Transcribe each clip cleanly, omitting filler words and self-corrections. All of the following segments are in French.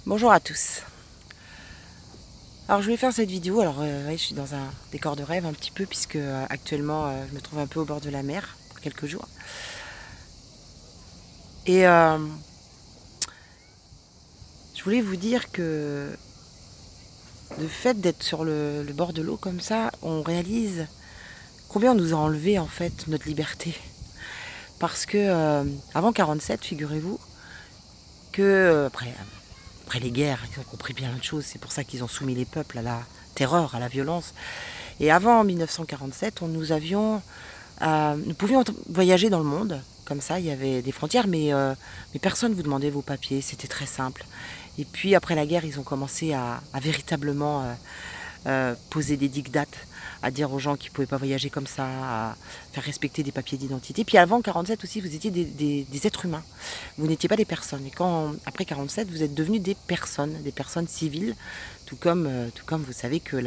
Bonjour à tous. Alors je voulais faire cette vidéo, alors ouais, je suis dans un décor de rêve un petit peu puisque actuellement je me trouve un peu au bord de la mer pour quelques jours. Et je voulais vous dire que le fait d'être sur le bord de l'eau comme ça, on réalise combien on nous a enlevé en fait notre liberté. Parce que avant 47, figurez-vous, que après les guerres, ils ont compris bien de choses, c'est pour ça qu'ils ont soumis les peuples à la terreur, à la violence. Et avant 1947, nous pouvions voyager dans le monde, comme ça, il y avait des frontières, mais personne ne vous demandait vos papiers, c'était très simple. Et puis après la guerre, ils ont commencé à véritablement poser des dictates, à dire aux gens qu'ils ne pouvaient pas voyager comme ça, à faire respecter des papiers d'identité. Puis avant 47 aussi, vous étiez des êtres humains. Vous n'étiez pas des personnes. Et après 47, vous êtes devenus des personnes civiles, tout comme vous savez que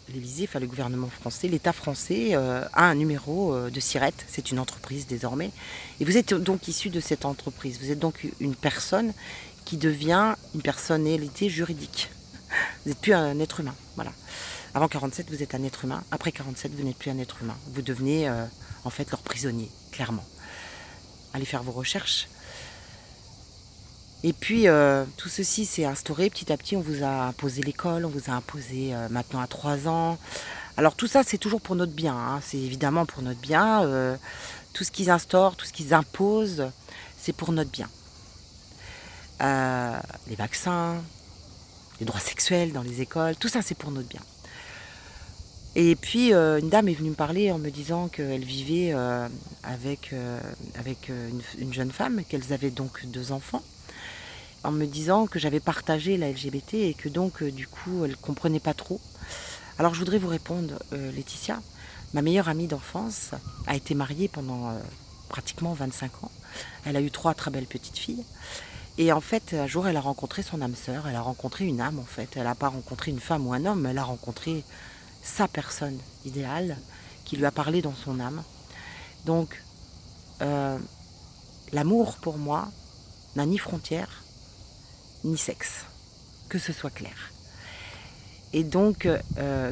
l'Élysée, enfin le gouvernement français, l'État français a un numéro de SIRET, c'est une entreprise désormais. Et vous êtes donc issu de cette entreprise. Vous êtes donc une personne qui devient une personnalité juridique. Vous n'êtes plus un être humain. Voilà. Avant 47, vous êtes un être humain. Après 47, vous n'êtes plus un être humain. Vous devenez en fait leur prisonnier, clairement. Allez faire vos recherches. Et puis, tout ceci s'est instauré petit à petit. On vous a imposé l'école, on vous a imposé maintenant à 3 ans. Alors tout ça, c'est toujours pour notre bien. Hein. C'est évidemment pour notre bien. Tout ce qu'ils instaurent, tout ce qu'ils imposent, c'est pour notre bien. Les vaccins, les droits sexuels dans les écoles, tout ça, c'est pour notre bien. Et puis, une dame est venue me parler en me disant qu'elle vivait avec une jeune femme, qu'elles avaient donc 2 enfants, en me disant que j'avais partagé la LGBT et que donc du coup elle ne comprenait pas trop. Alors je voudrais vous répondre, Laetitia, ma meilleure amie d'enfance a été mariée pendant pratiquement 25 ans. Elle a eu 3 très belles petites filles. Et en fait, un jour, elle a rencontré son âme sœur, elle a rencontré une âme en fait. Elle n'a pas rencontré une femme ou un homme, elle a rencontré sa personne idéale qui lui a parlé dans son âme. Donc, l'amour pour moi n'a ni frontières, ni sexe, que ce soit clair. Et donc,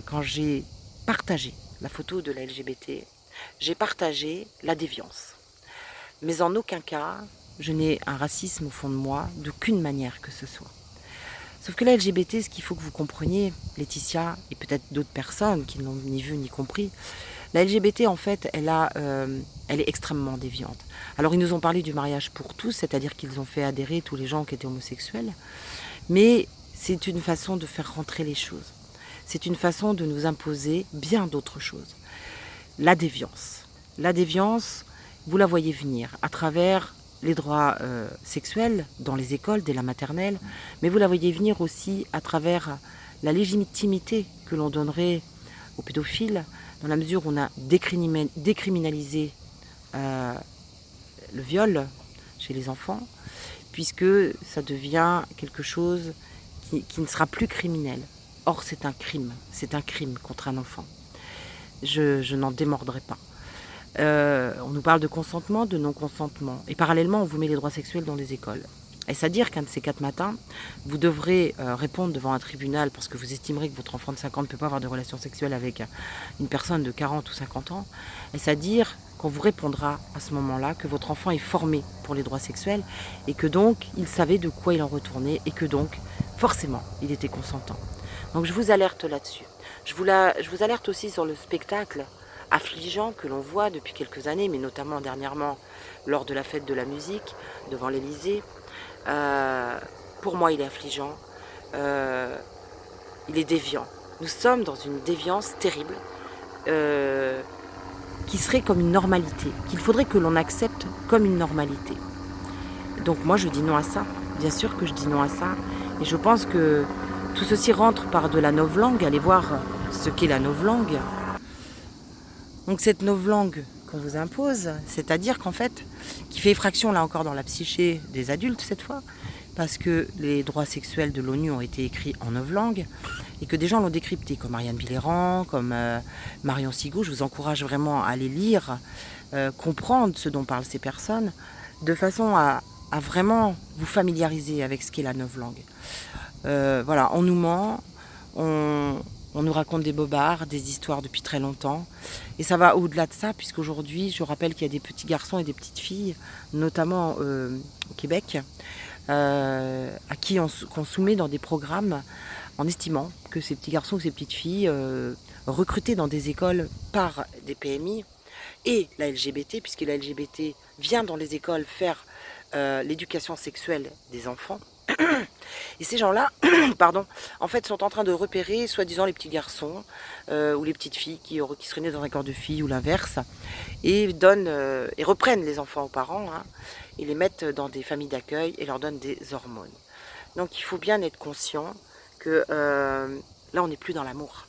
quand j'ai partagé la photo de la LGBT, j'ai partagé la déviance. Mais en aucun cas, je n'ai un racisme au fond de moi, d'aucune manière que ce soit. Sauf que la LGBT, ce qu'il faut que vous compreniez, Laetitia, et peut-être d'autres personnes qui n'ont ni vu ni compris, la LGBT, en fait, elle est extrêmement déviante. Alors, ils nous ont parlé du mariage pour tous, c'est-à-dire qu'ils ont fait adhérer tous les gens qui étaient homosexuels, mais c'est une façon de faire rentrer les choses. C'est une façon de nous imposer bien d'autres choses. La déviance. La déviance, vous la voyez venir à travers les droits sexuels dans les écoles, dès la maternelle, mais vous la voyez venir aussi à travers la légitimité que l'on donnerait aux pédophiles, dans la mesure où on a décriminalisé le viol chez les enfants, puisque ça devient quelque chose qui ne sera plus criminel. Or, c'est un crime contre un enfant. Je n'en démordrai pas. On nous parle de consentement, de non-consentement. Et parallèlement, on vous met les droits sexuels dans les écoles. Est-ce à dire qu'un de ces 4 matins, vous devrez répondre devant un tribunal parce que vous estimerez que votre enfant de 5 ans ne peut pas avoir de relations sexuelles avec une personne de 40 ou 50 ans? Est-ce à dire qu'on vous répondra à ce moment-là que votre enfant est formé pour les droits sexuels et que donc il savait de quoi il en retournait et que donc forcément il était consentant? Donc je vous alerte là-dessus. Je vous alerte aussi sur le spectacle affligeant que l'on voit depuis quelques années, mais notamment dernièrement lors de la fête de la musique devant l'Élysée. Pour moi, il est affligeant, il est déviant. Nous sommes dans une déviance terrible qui serait comme une normalité, qu'il faudrait que l'on accepte comme une normalité. Donc moi, je dis non à ça. Bien sûr que je dis non à ça. Et je pense que tout ceci rentre par de la novlangue. Allez voir ce qu'est la novlangue. Donc cette novlangue qu'on vous impose, c'est-à-dire qu'en fait, qui fait effraction là encore dans la psyché des adultes cette fois, parce que les droits sexuels de l'ONU ont été écrits en novlangue et que des gens l'ont décrypté, comme Marianne Billéran, comme Marion Sigaud. Je vous encourage vraiment à aller lire, comprendre ce dont parlent ces personnes, de façon à à vraiment vous familiariser avec ce qu'est la novlangue. Voilà, on nous ment, on nous raconte des bobards, des histoires depuis très longtemps. Et ça va au-delà de ça, puisqu'aujourd'hui, je rappelle qu'il y a des petits garçons et des petites filles, notamment au Québec, à qui qu'on soumet dans des programmes en estimant que ces petits garçons ou ces petites filles recrutés dans des écoles par des PMI et la LGBT, puisque la LGBT vient dans les écoles faire l'éducation sexuelle des enfants. Et ces gens-là, pardon, en fait, sont en train de repérer, soi-disant, les petits garçons ou les petites filles qui seraient nés dans un corps de fille ou l'inverse, et et reprennent les enfants aux parents, hein, et les mettent dans des familles d'accueil et leur donnent des hormones. Donc, il faut bien être conscient que là, on n'est plus dans l'amour.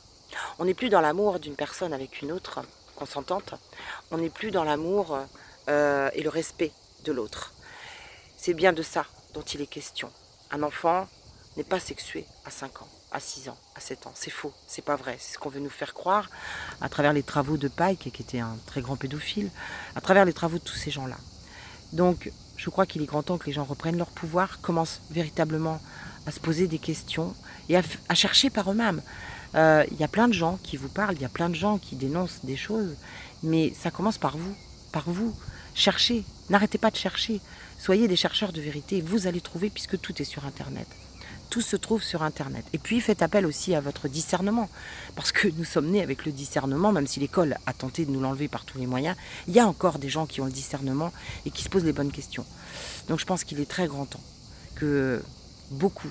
On n'est plus dans l'amour d'une personne avec une autre consentante. On n'est plus dans l'amour et le respect de l'autre. C'est bien de ça dont il est question. Un enfant n'est pas sexué à 5 ans, à 6 ans, à 7 ans. C'est faux, c'est pas vrai. C'est ce qu'on veut nous faire croire à travers les travaux de Pike, qui était un très grand pédophile, à travers les travaux de tous ces gens-là. Donc, je crois qu'il est grand temps que les gens reprennent leur pouvoir, commencent véritablement à se poser des questions et à chercher par eux-mêmes. Il y a plein de gens qui vous parlent, il y a plein de gens qui dénoncent des choses, mais ça commence par vous, par vous. Cherchez, n'arrêtez pas de chercher. Soyez des chercheurs de vérité, vous allez trouver puisque tout est sur Internet. Tout se trouve sur Internet. Et puis faites appel aussi à votre discernement, parce que nous sommes nés avec le discernement, même si l'école a tenté de nous l'enlever par tous les moyens, il y a encore des gens qui ont le discernement et qui se posent les bonnes questions. Donc je pense qu'il est très grand temps que beaucoup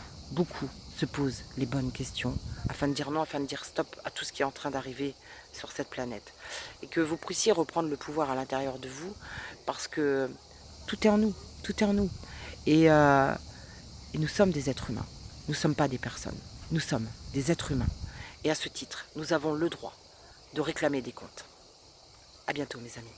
se posent les bonnes questions, afin de dire non, afin de dire stop à tout ce qui est en train d'arriver sur cette planète. Et que vous puissiez reprendre le pouvoir à l'intérieur de vous, parce que tout est en nous, tout est en nous. Et nous sommes des êtres humains, nous ne sommes pas des personnes, nous sommes des êtres humains. Et à ce titre, nous avons le droit de réclamer des comptes. À bientôt mes amis.